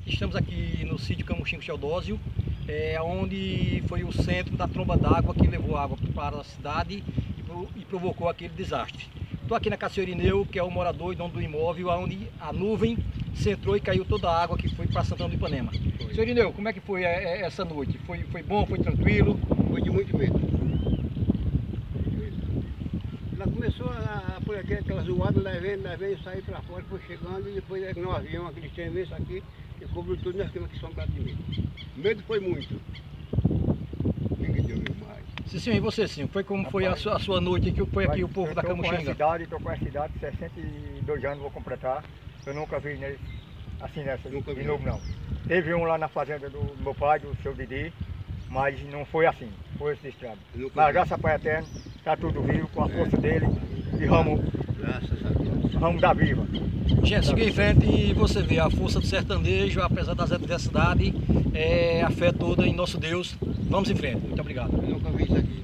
Estamos aqui no sítio Camuxingo Teodósio, onde foi o centro da tromba d'água que levou água para a cidade e provocou aquele desastre. Estou aqui na Caçoeira Ineu, que é o morador e dono do imóvel, onde a nuvem centrou e caiu toda a água que foi para Santana do Ipanema. Senhor Ineu, como é que foi essa noite? Foi bom, foi tranquilo? Foi de muito medo. Ela começou a por aqui, aquela zoada, levei e saí para fora, foi chegando e depois no avião, aquele trem aqui, e cobriu tudo, nós ficamos aqui sombrados de medo. Medo foi muito. Ninguém deu mais. Sim, e você, sim? Como foi a sua noite aqui? Foi aqui o povo da Camuxinga? Estou com a cidade, 62 anos vou completar. Eu nunca vi assim nessa de novo não. Teve um lá na fazenda do meu pai, do seu Didi, mas não foi assim, foi esse estrado. Mas graças ao Pai Eterno, está tudo vivo, com a força dele e ramo da viva. Gente, siga em frente e você vê a força do sertanejo, apesar das adversidades, a fé toda em nosso Deus. Vamos em frente. Muito obrigado. Eu nunca vi isso aqui.